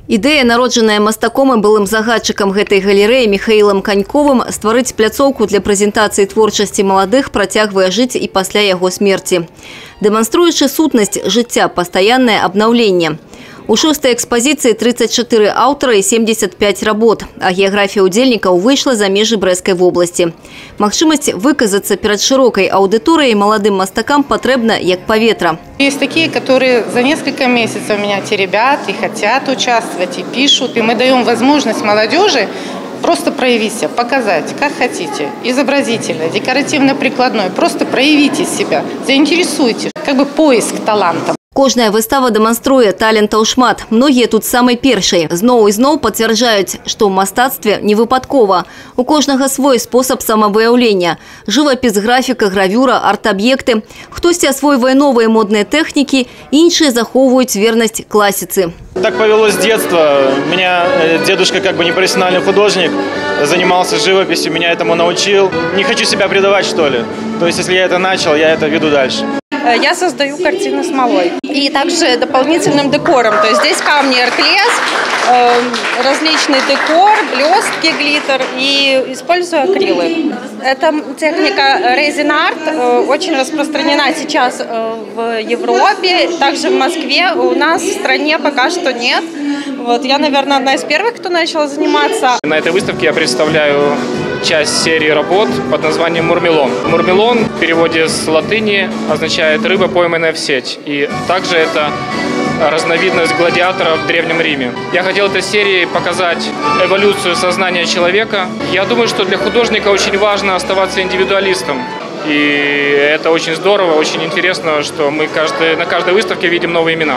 Ідэя, народжаная мастаком і былым загадчыкам гэтай галерэі Михаилом Каньковым, стварыць пляцоўку для прэзентацыі творчасці маладых працягвае жыць і пасля яго смерці. Дэманструючы сутнасць жыцця, пастаяннае абнаўленне. У шостай экспазіцыі 34 аўтара і 75 работ, а геаграфія ўдзельнікаў выйшла за межы Брэсцкай вобласці. Магчымасць выказацца перад шырокай аўдыторыяй маладым мастакам патрэбна як паветра. Есть такие, которые за несколько месяцев меня теребят и хотят участвовать, и пишут. И мы даем возможность молодежи просто проявить себя, показать, как хотите. Изобразительно, декоративно-прикладной. Просто проявите себя, заинтересуйте. Как бы поиск талантов. Кожная выстава дэманструе талентаў шмат. Многія тут самай першай. Зноў і зноў пацвярджаюць, што ў мастацтве не выпадкова. У кожнага свой спосаб самавыяўлення. Жывапіс, графіка, гравюра, арт-аб'екты. Хтосьці асвойвае новыя модныя тэхнікі, іншыя захоўваюць вернасць класіцы. Так повелось с детства. У меня дедушка как бы не профессиональный художник, занимался живописью, меня этому научил. Не хочу себя предавать, что ли. То есть, если я это начал, я это веду дальше. Я создаю картины смолой и также дополнительным декором. То есть здесь камни Эрклес, различный декор, блестки, глиттер и использую акрилы. Эта техника резин арт очень распространена сейчас в Европе, также в Москве. У нас в стране пока что нет. Вот, я, наверное, одна из первых, кто начал заниматься. На этой выставке я представляю часть серии работ под названием «Мурмелон». Мурмелон в переводе с латыни означает «рыба, пойманная в сеть». И также это разновидность гладиатора в Древнем Риме. Я хотел этой серии показать эволюцию сознания человека. Я думаю, что для художника очень важно оставаться индивидуалистом. И это очень здорово, очень интересно, что мы на каждой выставке видим новые имена.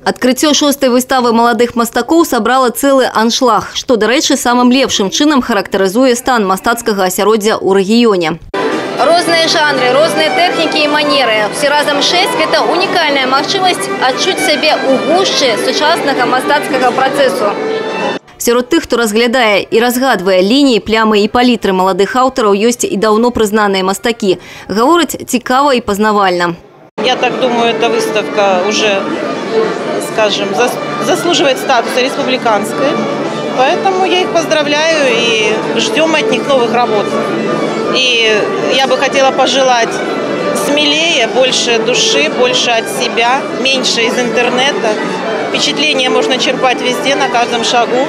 Адкрыццё шостай выставы маладых мастакоў сабрала цэлы аншлаг, што, дарэчы, самым лепшым чынам характарызуе стан мастацкага асяроддзя ў рэгіёне. Розныя жанры, розныя тэхнікі і манеры. Все разам 6 – гэта унікальная магчымасць адчуць сябе ў гушчы сучаснага мастацкага працэсу. Сярод тых, хто разглядае і разгадвае лініі, плямы і палітры маладых аўтараў, ёсць і даўно прызнаныя мастакі. Гавораць цікава і пазнавальна. Я так думаю, эта выставка уже, скажем, заслуживает статуса республиканской. Поэтому я их поздравляю и ждем от них новых работ. И я бы хотела пожелать смелее, больше души, больше от себя, меньше из интернета. Впечатления можно черпать везде, на каждом шагу.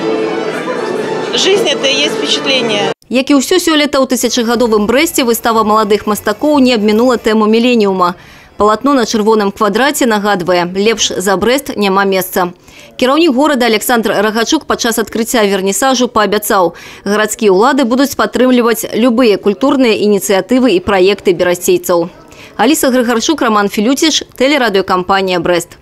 Жизнь – это и есть впечатление. Як і ўсё сёлета ў тысячагадовым Брэсце, выстава маладых мастакоў не абмінула тэму міленіума. Палатно на чырвоным квадраце нагадвае, лепш за Брэст няма месца. Кіраўнік горада Александр Рагачук падчас адкрыцця вернісажу паабяцаў, гарадскія ўлады будуць падтрымліваць любыя культурныя ініцыятывы і праекты берасцейцаў. Аліса Грыгарчук, Роман Філюціш, тэлерадыёкампанія «Брэст».